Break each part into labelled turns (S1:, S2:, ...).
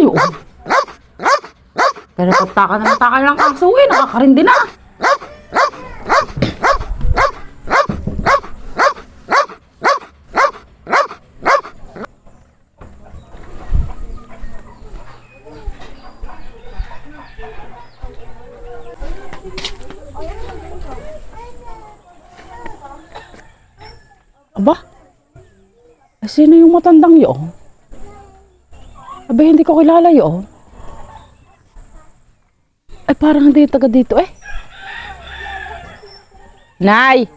S1: yun. Pero pagtaka na mataka lang aso eh, nakakarindi na. Aba? Sino yung matandang yun? Aba, hindi ko kilala yun. Ay, parang hindi yung taga dito eh. Nay!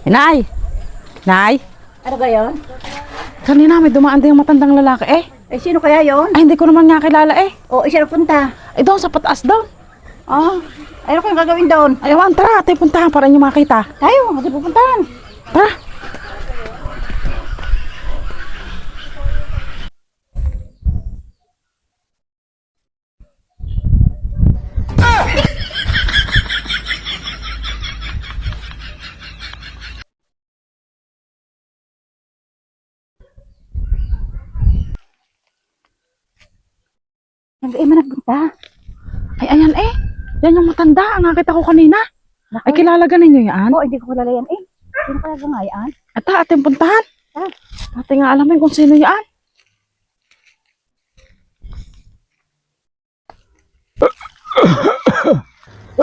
S1: Nay! Nay!
S2: Ano ba yun?
S1: Kanina may dumaan din yung matandang lalaki eh.
S2: Eh, sino kaya yun?
S1: Ay, hindi ko naman nga kilala eh.
S2: O, siya punta.
S1: Ay, doon sa pataas doon.
S2: Ah, ano kayong gagawin doon?
S1: Ay, awan, tara, tayo puntahan para inyo makita.
S2: Tayo, hindi pupuntahan.
S1: Tara.
S2: Hindi man nagpunta.
S1: Ay, ayan eh. Yan yung matanda. Ang nakita ko kanina. Ay, kilala ganin nyo yan?
S2: Oo, hindi ko kilala yan eh. Sino kaya gangayaan?
S1: Ata, ating puntahan.
S2: Ah.
S1: Ate nga alamin kung sino yan.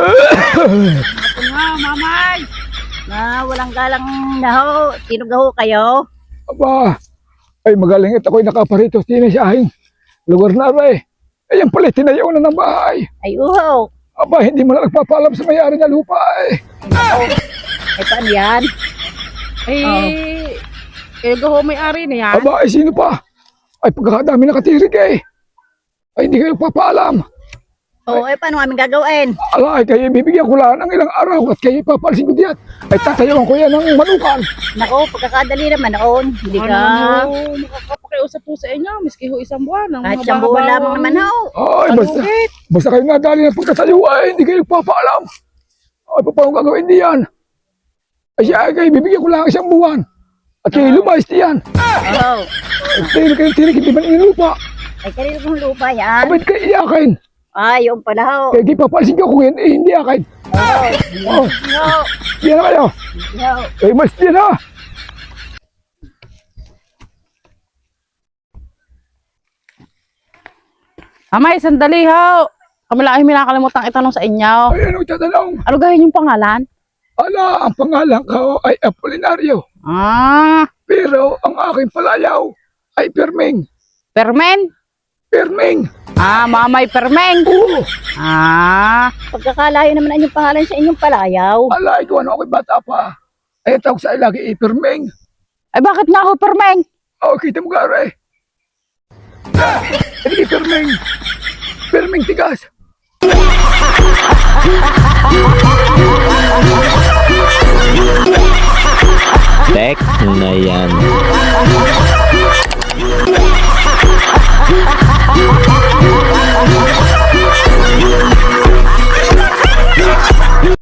S2: Ako nga, mamay. Na walang galang na ho. Sino ga ho kayo?
S3: Aba, ay magaling at ako'y nakaparito sa ahing lugar na aray. Ay, yan pala, tinayaw na ng bahay.
S2: Ay, uho.
S3: Aba, hindi mo na nagpapaalam sa may-ari na lupa eh.
S2: Ay, paano yan?
S1: Ay, gaho may-ari na yan.
S3: Aba, ay sino pa? Ay, pagkakadami nakatirig eh. Ay, hindi kayo papaalam.
S2: Oo, ay paano namin gagawin?
S3: Ala, ay kayo bibigyan ko lang ng ilang araw at kayo papalisin ko diyan. Ay, tatayawan ko yan ng manukan.
S2: Nako, pagkakadali naman noon. Hindi ka.
S1: Ano, makakapakiusap po sa inyo, miski ho isang buwan. Ang
S2: Kahit
S1: mga
S2: siyang buwan lamang naman ho.
S3: Ay, basta kayo nadali ng pagkatayo ay hindi kayo papaalam. Ay, paano gagawin diyan? Ay, siya ay kayo bibigyan ko lang isang buwan. At kayo lumayas diyan.
S2: Oo.
S3: Ay, tirik, hindi man inulupa.
S2: Ay, kanino kong lupa yan?
S3: Abay kayo iyakin.
S2: Ay, yung pala ho.
S3: Kaya di papalisin ko kung hindi akin.
S2: Oo.
S3: Oh,
S2: Yo.
S3: diyan na kayo.
S2: Yo.
S3: Ay, mas diyan na.
S1: Amay, sandali ho. Kami lang ay minakalimutan itanong sa inyo.
S3: Ay, ano tatanong?
S1: Ano gahin yung pangalan?
S3: Ala, ang pangalan ko ay Apolinario.
S1: Ah,
S3: Pero ang aking palayaw ay Permeng.
S1: Permen?
S3: Permeng.
S1: Ah, Mamay Permeng.
S3: Oo.
S2: Ah, pagkakalayo naman ang inyong pangalan sa inyong palayaw.
S3: Ala, ikaw ano ako'y bata pa. Ay, tawag sa ilagi ay Permeng.
S1: Ay, bakit nga ho Permeng?
S3: Oh, kita mo gare. Hindi Permeng. Permeng tigas.
S4: Tek na yan.